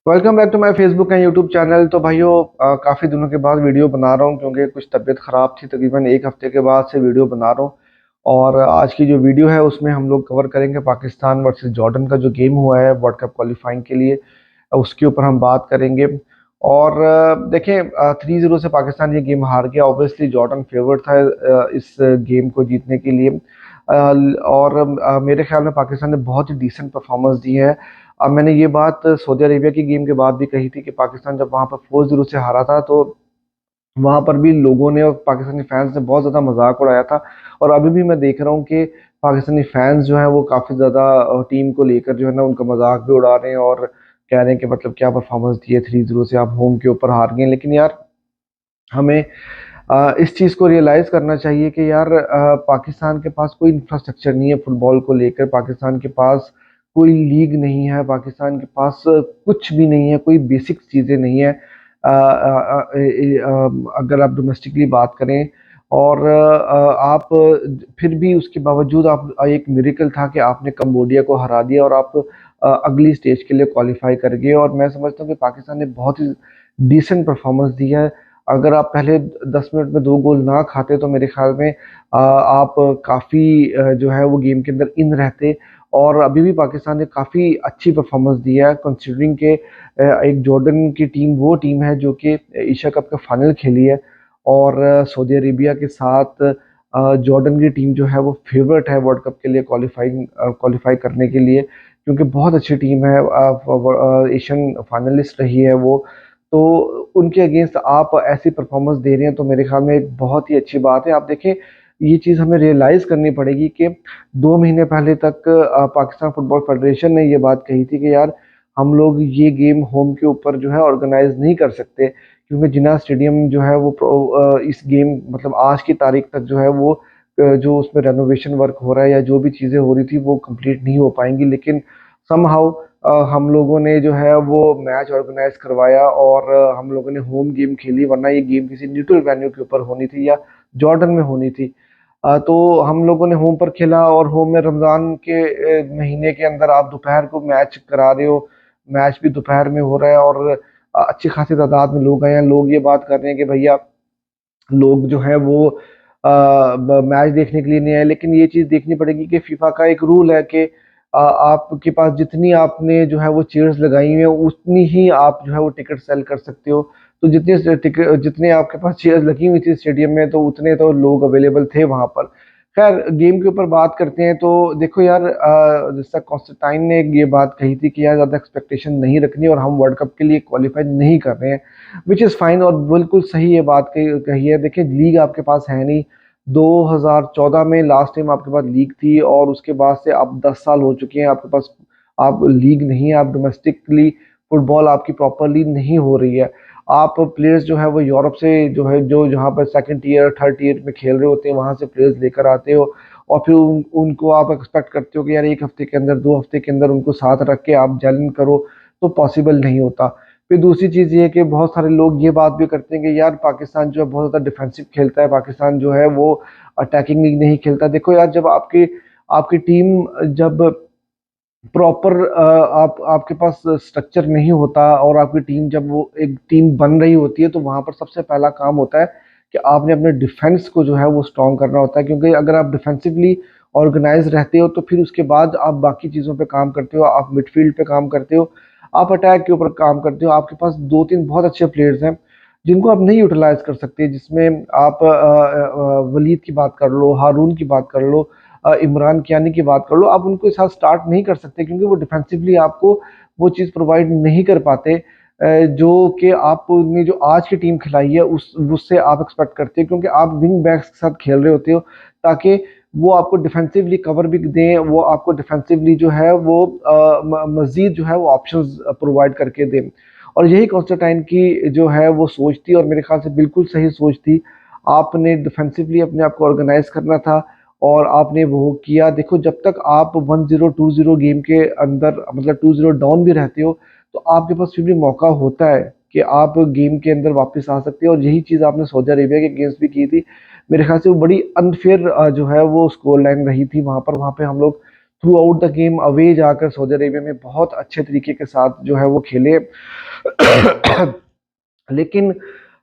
Welcome back to my Facebook and YouTube channel. तो भाइयों, काफ़ी दिनों के बाद वीडियो बना रहा हूँ क्योंकि कुछ तबीयत ख़राब थी। तकरीबन एक हफ्ते के बाद से वीडियो बना रहा हूँ। और आज की जो वीडियो है उसमें हम लोग कवर करेंगे पाकिस्तान वर्सेस जॉर्डन का जो गेम हुआ है वर्ल्ड कप क्वालिफाइंग के लिए। उसके ऊपर हम बात करेंगे। और देखें, 3-0 से पाकिस्तान ये गेम हार गया। ऑब्वियसली जॉर्डन फेवरेट था इस गेम को जीतने के लिए। और मेरे ख्याल में पाकिस्तान ने बहुत ही डिसेंट परफॉर्मेंस दी है। अब मैंने ये बात सऊदी अरेबिया की गेम के बाद भी कही थी कि पाकिस्तान जब वहां पर 4-0 से हारा था तो वहां पर भी लोगों ने और पाकिस्तानी फैंस ने बहुत ज्यादा मजाक उड़ाया था। और अभी भी मैं देख रहा हूँ कि पाकिस्तानी फैंस जो है वो काफी ज्यादा टीम को लेकर जो है ना उनका मजाक भी उड़ा रहे हैं और कह रहे हैं कि मतलब क्या परफॉर्मेंस दी है, 3-0 से आप होम के ऊपर हार गए। लेकिन यार, हमें इस चीज़ को रियलाइज़ करना चाहिए कि यार, पाकिस्तान के पास कोई इंफ्रास्ट्रक्चर नहीं है फुटबॉल को लेकर। पाकिस्तान के पास कोई लीग नहीं है। पाकिस्तान के पास कुछ भी नहीं है, कोई बेसिक चीज़ें नहीं है। अगर आप डोमेस्टिकली बात करें और आप फिर भी उसके बावजूद आप एक मिरेकल था कि आपने कंबोडिया को हरा दिया और आप अगली स्टेज के लिए क्वालिफाई कर गए। और मैं समझता हूँ कि पाकिस्तान ने बहुत ही डिसेंट परफॉर्मेंस दी है। अगर आप पहले 10 मिनट में 2 गोल ना खाते तो मेरे ख्याल में आप काफ़ी जो है वो गेम के अंदर इन रहते। और अभी भी पाकिस्तान ने काफ़ी अच्छी परफॉर्मेंस दी है कंसिडरिंग के एक जॉर्डन की टीम वो टीम है जो कि एशिया कप का फाइनल खेली है। और सऊदी अरेबिया के साथ जॉर्डन की टीम जो है वो फेवरेट है वर्ल्ड कप के लिए क्वालिफाई करने के लिए, क्योंकि बहुत अच्छी टीम है। एशियन फाइनलिस्ट रही है वो। तो उनके अगेंस्ट आप ऐसी परफॉर्मेंस दे रहे हैं तो मेरे ख्याल में एक बहुत ही अच्छी बात है। आप देखें, ये चीज़ हमें रियलाइज़ करनी पड़ेगी कि 2 महीने पहले तक पाकिस्तान फुटबॉल फेडरेशन ने ये बात कही थी कि यार, हम लोग ये गेम होम के ऊपर जो है ऑर्गेनाइज नहीं कर सकते, क्योंकि जिन्ना स्टेडियम जो है वो इस गेम मतलब आज की तारीख तक जो है वो जो उसमें रेनोवेशन वर्क हो रहा है या जो भी चीज़ें हो रही थी वो कंप्लीट नहीं हो पाएंगी। लेकिन समहाउ हम लोगों ने जो है वो मैच ऑर्गेनाइज करवाया और हम लोगों ने होम गेम खेली, वरना ये गेम किसी न्यूट्रल वेन्यू के ऊपर होनी थी या जॉर्डन में होनी थी। तो हम लोगों ने होम पर खेला और होम में रमज़ान के महीने के अंदर आप दोपहर को मैच करा रहे हो। मैच भी दोपहर में हो रहा है और अच्छी खासी तादाद में लोग आए हैं। लोग ये बात कर रहे हैं कि भैया, लोग जो है वो मैच देखने के लिए नहीं आए। लेकिन ये चीज़ देखनी पड़ेगी कि फीफा का एक रूल है कि आपके पास जितनी आपने जो है वो चेयर्स लगाई हुई हैं उतनी ही आप जो है वो टिकट सेल कर सकते हो। तो जितने आपके पास चेयर्स लगी हुई थी स्टेडियम में तो उतने तो लोग अवेलेबल थे वहां पर। खैर, गेम के ऊपर बात करते हैं तो देखो यार, जैसा कॉन्स्टेंटाइन ने ये बात कही थी कि यार ज़्यादा एक्सपेक्टेशन नहीं रखनी और हम वर्ल्ड कप के लिए क्वालिफाई नहीं कर रहे हैं, विच इज़ फाइन। और बिल्कुल सही ये बात कही है। देखिए, लीग आपके पास है नहीं। 2014 में लास्ट टाइम आपके पास लीग थी और उसके बाद से आप 10 साल हो चुके हैं आपके पास। आप लीग नहीं है, आप डोमेस्टिकली फुटबॉल आपकी प्रॉपरली नहीं हो रही है। आप प्लेयर्स जो है वो यूरोप से जो है जो जहाँ पर सेकंड ईयर थर्ड ईयर में खेल रहे होते हैं वहां से प्लेयर्स लेकर आते हो। और फिर उनको आप एक्सपेक्ट करते हो कि यार एक हफ्ते के अंदर 2 हफ्ते के अंदर उनको साथ रख के आप जैलिन करो, तो पॉसिबल नहीं होता। फिर दूसरी चीज़ ये है कि बहुत सारे लोग ये बात भी करते हैं कि यार पाकिस्तान जो है बहुत ज़्यादा डिफेंसिव खेलता है, पाकिस्तान जो है वो अटैकिंग नहीं खेलता। देखो यार, जब आपकी आपकी टीम जब प्रॉपर आप आपके पास स्ट्रक्चर नहीं होता और आपकी टीम जब वो एक टीम बन रही होती है तो वहां पर सबसे पहला काम होता है कि आपने अपने डिफेंस को जो है वो स्ट्रॉन्ग करना होता है। क्योंकि अगर आप डिफेंसिवली ऑर्गेनाइज रहते हो तो फिर उसके बाद आप बाकी चीज़ों पे काम करते हो, आप मिडफील्ड पे काम करते हो, आप अटैक के ऊपर काम करते हो। आपके पास 2-3 बहुत अच्छे प्लेयर्स हैं जिनको आप नहीं यूटिलाइज कर सकते, जिसमें आप वलीद की बात कर लो, हारून की बात कर लो, इमरान कियानी की बात कर लो। आप उनको साथ स्टार्ट नहीं कर सकते क्योंकि वो डिफेंसिवली आपको वो चीज़ प्रोवाइड नहीं कर पाते जो कि आपने जो आज की टीम खिलाई है उस उससे आप एक्सपेक्ट करते हो, क्योंकि आप विंग बैक्स के साथ खेल रहे होते हो ताकि वो आपको डिफेंसिवली कवर भी दें, वो आपको डिफेंसिवली जो है वो मजीद जो है वो ऑप्शंस प्रोवाइड करके दें। और यही कॉन्स्टेंटाइन की जो है वो सोच थी और मेरे ख्याल से बिल्कुल सही सोच थी। आपने डिफेंसिवली अपने आप को ऑर्गेनाइज करना था और आपने वो किया। देखो, जब तक आप 1-0 2-0 गेम के अंदर मतलब 2-0 डाउन भी रहते हो तो आपके पास फिर भी मौका होता है कि आप गेम के अंदर वापस आ सकते हो। और यही चीज़ आपने सऊदी अरेबिया के अगेंस्ट भी की थी। मेरे ख्याल से वो बड़ी अनफेयर जो है वो स्कोर लाइन रही थी वहां पर। वहां पे हम लोग through out the game away जाकर सऊदी अरेबिया में बहुत अच्छे तरीके के साथ जो है वो खेले। लेकिन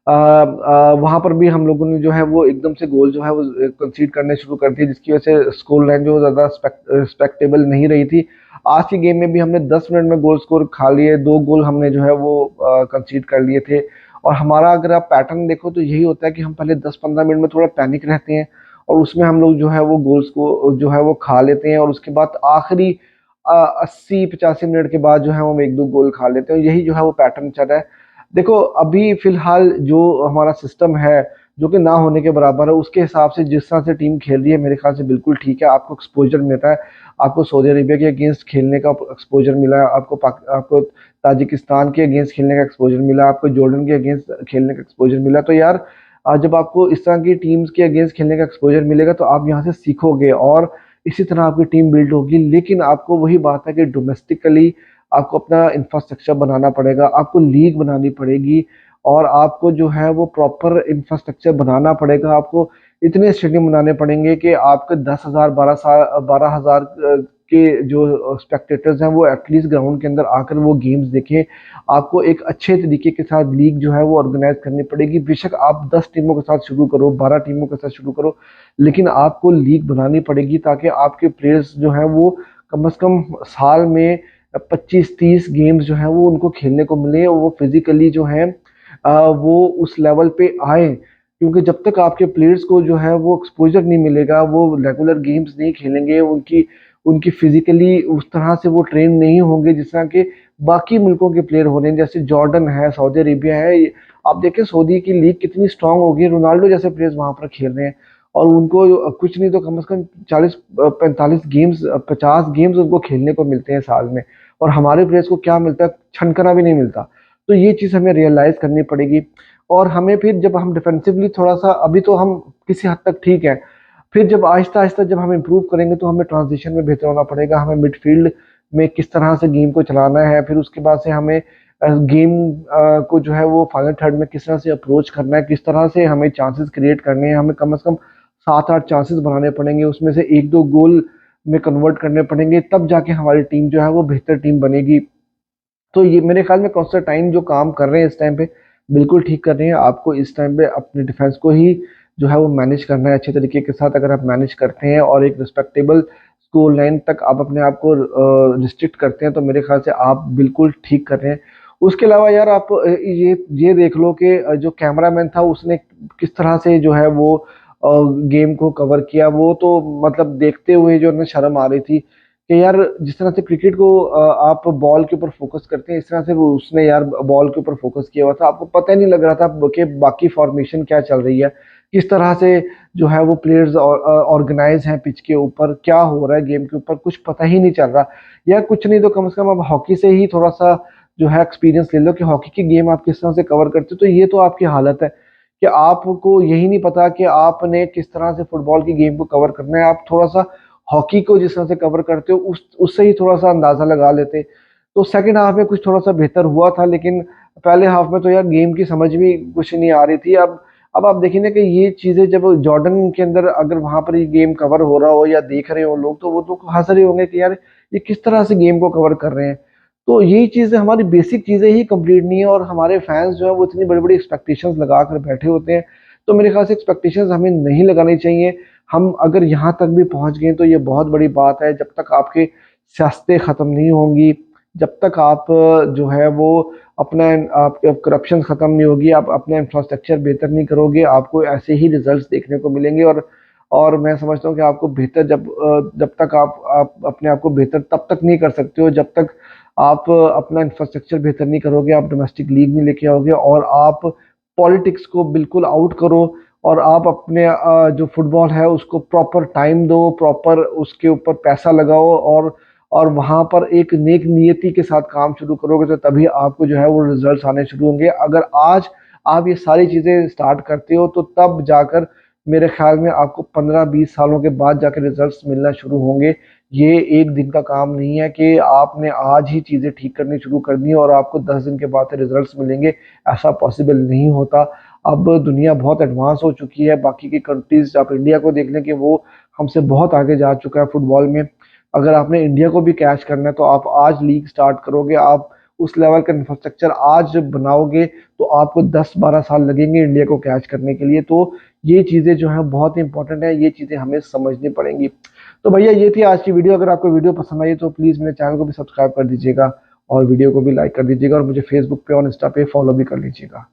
वहां पर भी हम लोगों ने जो है वो एकदम से गोल जो है वो कंसीड करने शुरू कर दिए, जिसकी वजह से स्कोर लाइन जो ज्यादा रिस्पेक्टेबल नहीं रही थी। आज की गेम में भी हमने 10 मिनट में गोल स्कोर खा लिए, 2 गोल हमने जो है वो कंसीड कर लिए थे। और हमारा अगर आप पैटर्न देखो तो यही होता है कि हम पहले 10-15 मिनट में थोड़ा पैनिक रहते हैं और उसमें हम लोग जो है वो गोल्स को जो है वो खा लेते हैं, और उसके बाद आखिरी 80-85 मिनट के बाद जो है वो हम 1-2 गोल खा लेते हैं। यही जो है वो पैटर्न चल रहा है। देखो अभी फिलहाल जो हमारा सिस्टम है, जो कि ना होने के बराबर है, उसके हिसाब से जिस तरह से टीम खेल रही है मेरे ख्याल से बिल्कुल ठीक है। आपको एक्सपोजर मिल रहा है, आपको सऊदी अरेबिया के अगेंस्ट खेलने का एक्सपोजर मिला है, आपको ताजिकिस्तान के अगेंस्ट खेलने का एक्सपोजर मिला, आपको जॉर्डन के अगेंस्ट खेलने का एक्सपोजर मिला। तो यार जब आपको इस तरह की टीम्स के अगेंस्ट खेलने का एक्सपोजर मिलेगा तो आप यहाँ से सीखोगे और इसी तरह आपकी टीम बिल्ड होगी। लेकिन आपको वही बात है कि डोमेस्टिकली आपको अपना इंफ्रास्ट्रक्चर बनाना पड़ेगा, आपको लीग बनानी पड़ेगी, और आपको जो है वो प्रॉपर इंफ्रास्ट्रक्चर बनाना पड़ेगा। आपको इतने स्टेडियम बनाने पड़ेंगे कि आपके 10,000 12,000 के जो स्पेक्टेटर्स हैं वो एटलीस्ट ग्राउंड के अंदर आकर वो गेम्स देखें। आपको एक अच्छे तरीके के साथ लीग जो है वो ऑर्गेनाइज करनी पड़ेगी। बेशक आप 10 टीमों के साथ शुरू करो, 12 टीमों के साथ शुरू करो, लेकिन आपको लीग बनानी पड़ेगी ताकि आपके प्लेयर्स जो हैं वो कम से कम साल में 25-30 गेम्स जो हैं वो उनको खेलने को मिले और वो फिजिकली जो है वो उस लेवल पे आए। क्योंकि जब तक आपके प्लेयर्स को जो है वो एक्सपोजर नहीं मिलेगा, वो रेगुलर गेम्स नहीं खेलेंगे, उनकी उनकी फिजिकली उस तरह से वो ट्रेन नहीं होंगे जिस तरह के बाकी मुल्कों के प्लेयर हो रहे हैं, जैसे जॉर्डन है, सऊदी अरेबिया है। आप देखें सऊदी की लीग कितनी स्ट्रांग होगी, रोनाल्डो जैसे प्लेयर्स वहां पर खेल रहे हैं और उनको कुछ नहीं तो कम से कम 40-45 गेम्स 50 गेम्स उनको खेलने को मिलते हैं साल में। और हमारे प्लेयर्स को क्या मिलता है, छनकना भी नहीं मिलता। तो ये चीज़ हमें रियलाइज करनी पड़ेगी। और हमें फिर जब हम डिफेंसिवली थोड़ा सा, अभी तो हम किसी हद तक ठीक है, फिर जब आहिस्ता आहिस्ता जब हम इम्प्रूव करेंगे तो हमें ट्रांजिशन में बेहतर होना पड़ेगा। हमें मिडफील्ड में किस तरह से गेम को चलाना है, फिर उसके बाद से हमें गेम को जो है वो फाइनल थर्ड में किस तरह से अप्रोच करना है, किस तरह से हमें चांसेस क्रिएट करने हैं। हमें कम से कम 7-8 चांसेस बनाने पड़ेंगे, उसमें से 1-2 गोल में कन्वर्ट करने पड़ेंगे, तब जाके हमारी टीम जो है वो बेहतर टीम बनेगी। तो ये मेरे ख्याल में कॉन्स्टेंटाइन जो काम कर रहे हैं इस टाइम पे बिल्कुल ठीक कर रहे हैं। आपको इस टाइम पे अपने डिफेंस को ही जो है वो मैनेज करना है अच्छे तरीके के साथ। अगर आप मैनेज करते हैं और एक रिस्पेक्टेबल स्कोर लाइन तक आप अपने आप को रिस्ट्रिक्ट करते हैं तो मेरे ख्याल से आप बिल्कुल ठीक कर रहे हैं। उसके अलावा यार आप ये देख लो कि जो कैमरामैन था उसने किस तरह से जो है वो गेम को कवर किया। वो तो मतलब देखते हुए जो है शर्म आ रही थी कि यार जिस तरह से क्रिकेट को आप बॉल के ऊपर फोकस करते हैं, इस तरह से वो उसने यार बॉल के ऊपर फोकस किया हुआ था। आपको पता ही नहीं लग रहा था कि बाकी फॉर्मेशन क्या चल रही है, किस तरह से जो है वो प्लेयर्स ऑर्गेनाइज हैं पिच के ऊपर, क्या हो रहा है गेम के ऊपर, कुछ पता ही नहीं चल रहा। या कुछ नहीं तो कम से कम अब हॉकी से ही थोड़ा सा जो है एक्सपीरियंस ले लो कि हॉकी की गेम आप किस तरह से कवर करते हो। तो ये तो आपकी हालत है कि आपको यही नहीं पता कि आपने किस तरह से फुटबॉल की गेम को कवर करना है। आप थोड़ा सा हॉकी को जिस तरह से कवर करते हो उससे ही थोड़ा सा अंदाजा लगा लेते। तो सेकंड हाफ में कुछ थोड़ा सा बेहतर हुआ था, लेकिन पहले हाफ में तो यार गेम की समझ भी कुछ नहीं आ रही थी। अब आप देखें ना कि ये चीजें जब जॉर्डन के अंदर अगर वहां पर ये गेम कवर हो रहा हो या देख रहे हो लोग, तो वो तो हंस रहे होंगे कि यार ये किस तरह से गेम को कवर कर रहे हैं। तो यही चीजें, हमारी बेसिक चीजें ही कंप्लीट नहीं है और हमारे फैंस जो है वो इतनी बड़ी बड़ी एक्सपेक्टेशंस लगा कर बैठे होते हैं। तो मेरे ख्याल से एक्सपेक्टेशंस हमें नहीं लगानी चाहिए। हम अगर यहाँ तक भी पहुंच गए तो ये बहुत बड़ी बात है। जब तक आपके सियासतें ख़त्म नहीं होंगी, जब तक आप जो है वो अपना आपके करप्शन ख़त्म नहीं होगी, आप अपना इंफ्रास्ट्रक्चर बेहतर नहीं करोगे, आपको ऐसे ही रिजल्ट्स देखने को मिलेंगे। और मैं समझता हूँ कि आपको बेहतर जब तक आप अपने आप को बेहतर तब तक नहीं कर सकते हो जब तक आप अपना इंफ्रास्ट्रक्चर बेहतर नहीं करोगे, आप डोमेस्टिक लीग नहीं लेके आओगे और आप पॉलिटिक्स को बिल्कुल आउट करो और आप अपने जो फुटबॉल है उसको प्रॉपर टाइम दो, प्रॉपर उसके ऊपर पैसा लगाओ और वहां पर एक नेक नियति के साथ काम शुरू करोगे तो तभी आपको जो है वो रिजल्ट्स आने शुरू होंगे। अगर आज आप ये सारी चीजें स्टार्ट करते हो तो तब जाकर मेरे ख्याल में आपको 15-20 सालों के बाद जाकर रिजल्ट्स मिलना शुरू होंगे। ये एक दिन का काम नहीं है कि आपने आज ही चीजें ठीक करनी शुरू कर दी और आपको 10 दिन के बाद रिजल्ट्स मिलेंगे। ऐसा पॉसिबल नहीं होता। अब दुनिया बहुत एडवांस हो चुकी है, बाकी की कंट्रीज आप इंडिया को देख लें कि वो हमसे बहुत आगे जा चुका है फुटबॉल में। अगर आपने इंडिया को भी कैच करना है तो आप आज लीग स्टार्ट करोगे, आप उस लेवल का इंफ्रास्ट्रक्चर आज जब बनाओगे तो आपको 10-12 साल लगेंगे इंडिया को कैच करने के लिए। तो ये चीज़ें जो हैं बहुत इंपॉर्टेंट है, ये चीज़ें हमें समझनी पड़ेंगी। तो भैया ये थी आज की वीडियो। अगर आपको वीडियो पसंद आई तो प्लीज़ मेरे चैनल को भी सब्सक्राइब कर दीजिएगा और वीडियो को भी लाइक कर दीजिएगा और मुझे फेसबुक पे और इंस्टा पे फॉलो भी कर लीजिएगा।